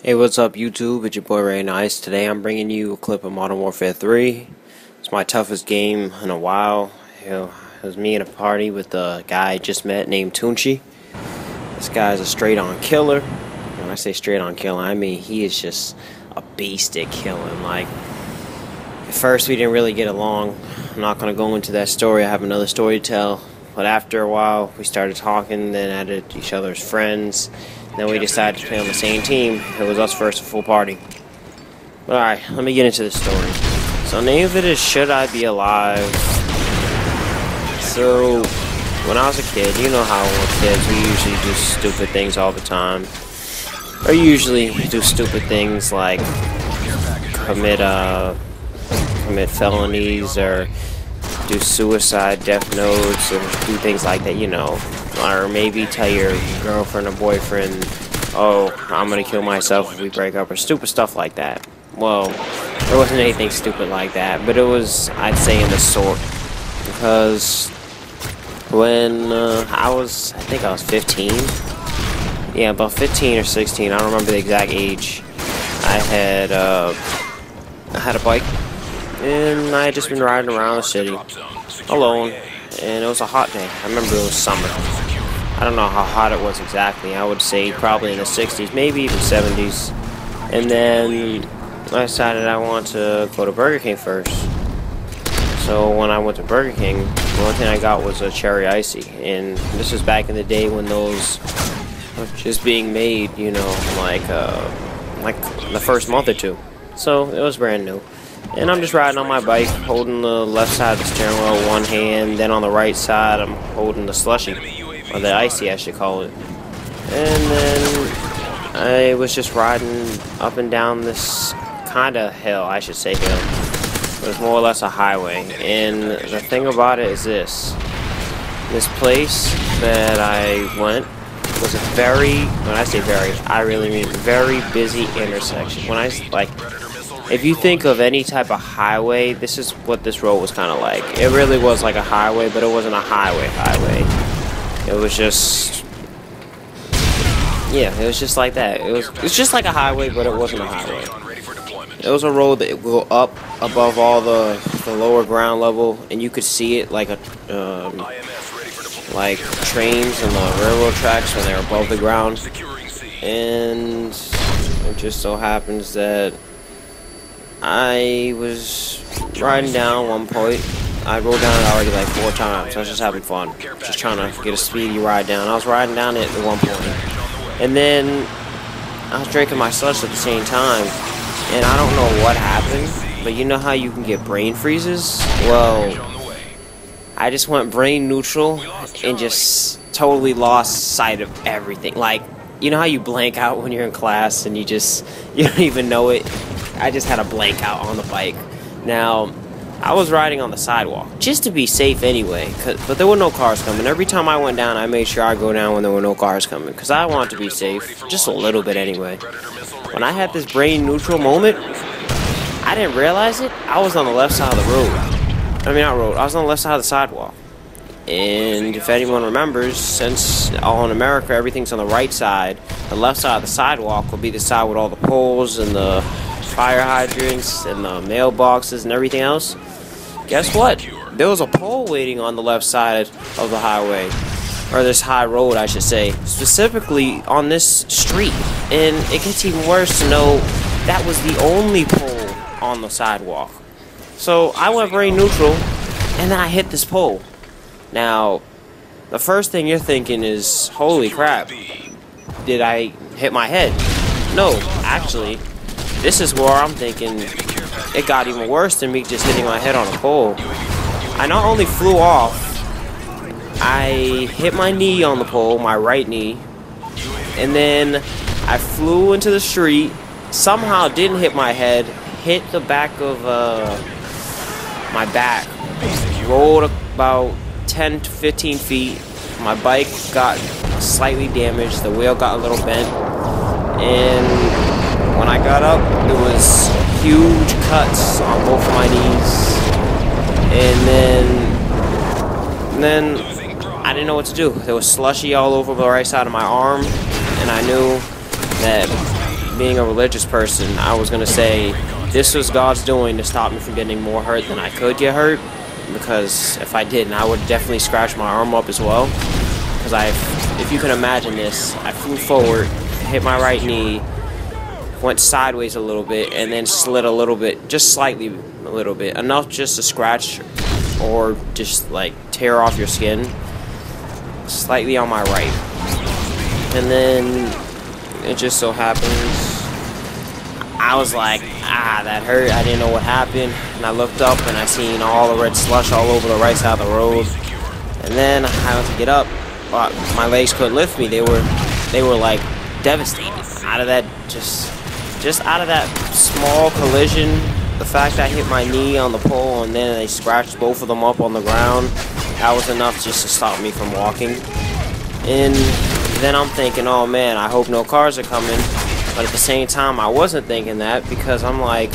Hey, what's up YouTube? It's your boy Ray Nice. Today I'm bringing you a clip of Modern Warfare 3. It's my toughest game in a while. It was me in a party with a guy I just met named Tunchi. This guy's a straight-on killer. When I say straight-on killer, I mean he is just a beast at killing. Like, at first we didn't really get along. I'm not going to go into that story. I have another story to tell. But after a while, we started talking, then added each other's friends. Then we decided to play on the same team. It was us versus a full party. Alright, let me get into the story. So the name of it is Should I Be Alive? So, when I was a kid, you know how we're kids, we usually do stupid things all the time. Or usually do stupid things like commit felonies or do suicide death notes or do things like that, you know. Or maybe tell your girlfriend or boyfriend, oh, I'm gonna kill myself if we break up, or stupid stuff like that. Well, there wasn't anything stupid like that, but it was, I'd say, in the sort. Because when I think I was 15. Yeah, about 15 or 16, I don't remember the exact age. I had a bike, and I had just been riding around the city alone, and it was a hot day. I remember it was summer. I don't know how hot it was exactly. I would say probably in the 60s, maybe even 70s. And then I decided I want to go to Burger King first. So when I went to Burger King, the only thing I got was a cherry icy. And this was back in the day when those were just being made, you know, like the first month or two. So it was brand new. And I'm just riding on my bike, holding the left side of the steering wheel with one hand. Then on the right side, I'm holding the slushy. Or the icy, I should call it. And then I was just riding up and down this kind of hill, I should say hill. It was more or less a highway. And the thing about it is this place that I went was a very, when I say very, I really mean very busy intersection. When I, like, if you think of any type of highway, this is what this road was kind of like. It really was like a highway, but it wasn't a highway. It was just, yeah, it was just like that. It's just like a highway, but it wasn't a highway. It was a road that would go up above all the lower ground level, and you could see it like like trains and the railroad tracks when they're above the ground. And it just so happens that I was riding down one point. I rode down it already like 4 times. I was just having fun. Just trying to get a speedy ride down. I was riding down it at one point. And then I was drinking my slush at the same time. And I don't know what happened, but you know how you can get brain freezes? Well, I just went brain neutral and just totally lost sight of everything. Like, you know how you blank out when you're in class and you don't even know it? I just had a blank out on the bike. Now, I was riding on the sidewalk, just to be safe anyway, but there were no cars coming. Every time I went down, I made sure I go down when there were no cars coming, because I wanted to be safe, just a little bit anyway. When I had this brain neutral moment, I didn't realize it. I was on the left side of the road. I mean, not road, I was on the left side of the sidewalk. And if anyone remembers, since all in America, everything's on the right side, the left side of the sidewalk will be the side with all the poles and the fire hydrants and the mailboxes and everything else. Guess what? There was a pole waiting on the left side of the highway, or this high road, I should say, specifically on this street. And it gets even worse to know that was the only pole on the sidewalk. So I went very neutral, and then I hit this pole. Now, the first thing you're thinking is, holy crap, did I hit my head? No, actually, this is where I'm thinking it got even worse than me just hitting my head on a pole. I not only flew off, I hit my knee on the pole, my right knee, and then I flew into the street, somehow didn't hit my head, hit the back of my back, rolled about 10 to 15 feet, my bike got slightly damaged, the wheel got a little bent, and when I got up, there was huge cuts on both of my knees, and then I didn't know what to do. There was slushy all over the right side of my arm, and I knew that being a religious person, I was gonna say this was God's doing to stop me from getting more hurt than I could get hurt. Because if I didn't, I would definitely scratch my arm up as well. Because if you can imagine this, I flew forward, hit my right knee, went sideways a little bit, and then slid a little bit, just slightly a little bit, enough just to scratch or just like tear off your skin, slightly on my right. And then it just so happens, I was like, that hurt. I didn't know what happened, and I looked up and I seen all the red slush all over the right side of the road. And then I went to get up, but my legs couldn't lift me. They were like devastated out of that, just out of that small collision. The fact that I hit my knee on the pole and then they scratched both of them up on the ground, that was enough just to stop me from walking. And then I'm thinking, oh man, I hope no cars are coming. But at the same time, I wasn't thinking that, because I'm like,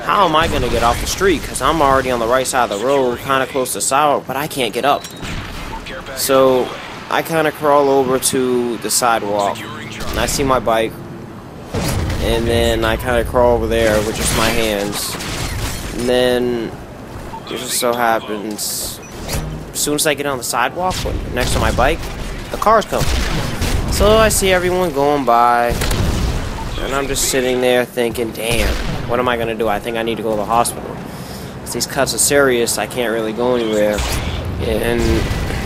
how am I going to get off the street? Because I'm already on the right side of the road, kind of close to the sidewalk, but I can't get up. So I kind of crawl over to the sidewalk, and I see my bike, and then I kind of crawl over there with just my hands. And then it just so happens, as soon as I get on the sidewalk next to my bike, the cars come. So I see everyone going by, and I'm just sitting there thinking, damn, what am I going to do? I think I need to go to the hospital. These cuts are serious, I can't really go anywhere. And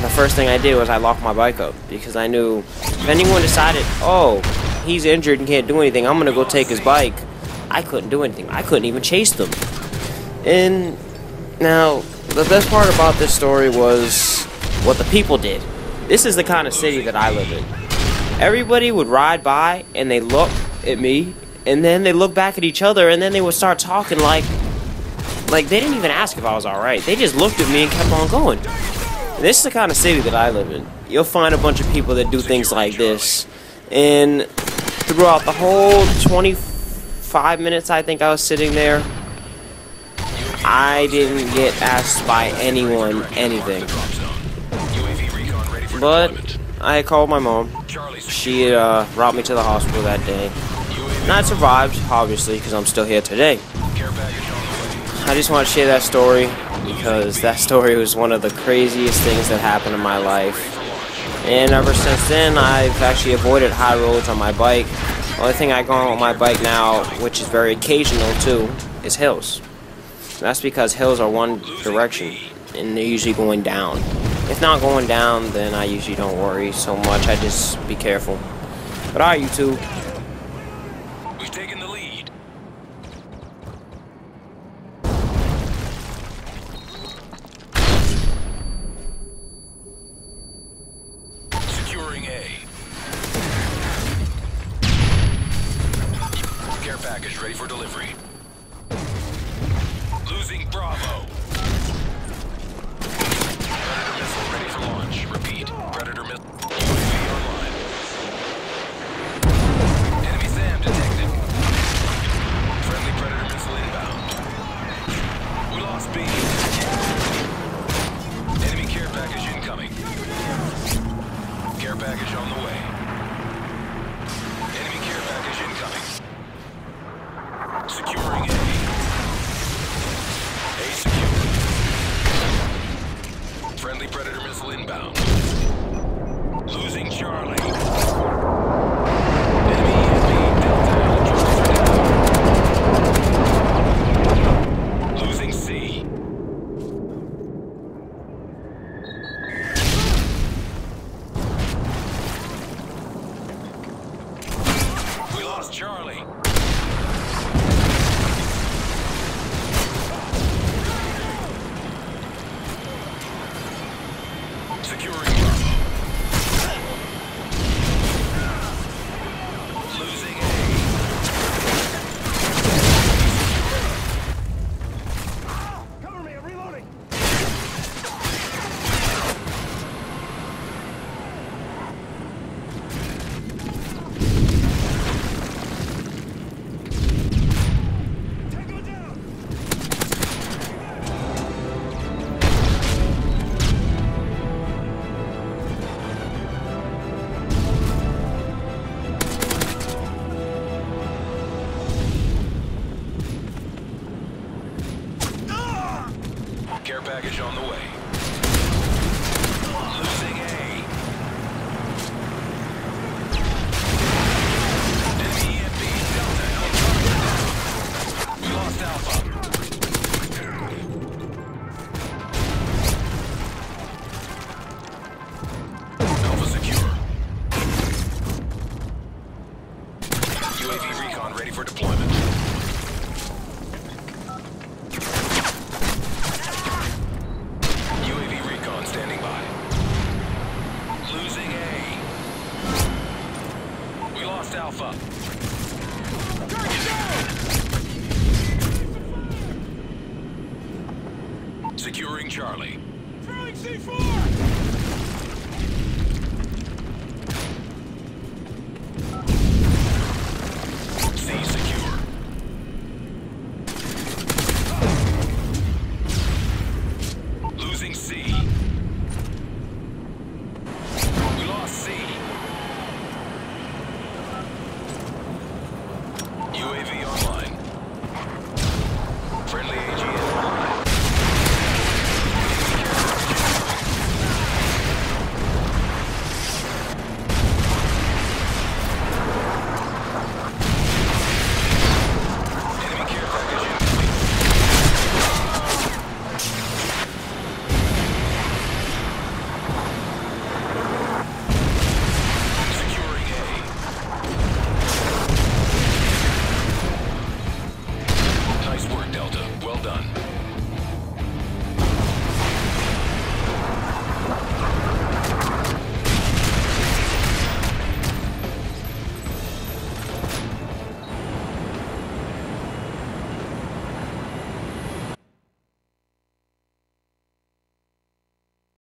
the first thing I did was I locked my bike up, because I knew if anyone decided, oh, he's injured and can't do anything, I'm going to go take his bike, I couldn't do anything. I couldn't even chase them. And now, the best part about this story was what the people did. This is the kind of city that I live in. Everybody would ride by and they look at me, and then they look back at each other, and then they would start talking like they didn't even ask if I was alright. They just looked at me and kept on going. This is the kind of city that I live in. You'll find a bunch of people that do things like this. And throughout the whole 25 minutes I think I was sitting there, I didn't get asked by anyone anything. But I called my mom. She brought me to the hospital that day. And I survived, obviously, because I'm still here today. I just want to share that story, because that story was one of the craziest things that happened in my life. And ever since then, I've actually avoided high roads on my bike. The only thing I go on with my bike now, which is very occasional too, is hills. That's because hills are one direction, and they're usually going down. If not going down, then I usually don't worry so much. I just be careful. But alright, YouTube. We've taken the lead. Securing A. Care package ready for delivery. Losing Bravo. Predator missile ready to launch. Repeat. Predator missile. UAV online. Enemy SAM detected. Friendly Predator missile inbound. We lost B. Enemy care package incoming. Care package on the way. Enemy care package incoming. Securing A. A secure. Friendly Predator missile inbound. Losing Charlie. Enemy ESP Delta. Losing C. We lost Charlie. Securing Bravo. Losing A. Cover me, I'm reloading! on the way. Losing A. Enemy EMP Delta Alpha. We lost Alpha. Alpha secure. UAV recon ready for deployment. UAV recon standing by. Losing A. We lost Alpha. Securing Charlie. Throwing C4! C secure. Losing C. We lost C. UAV online.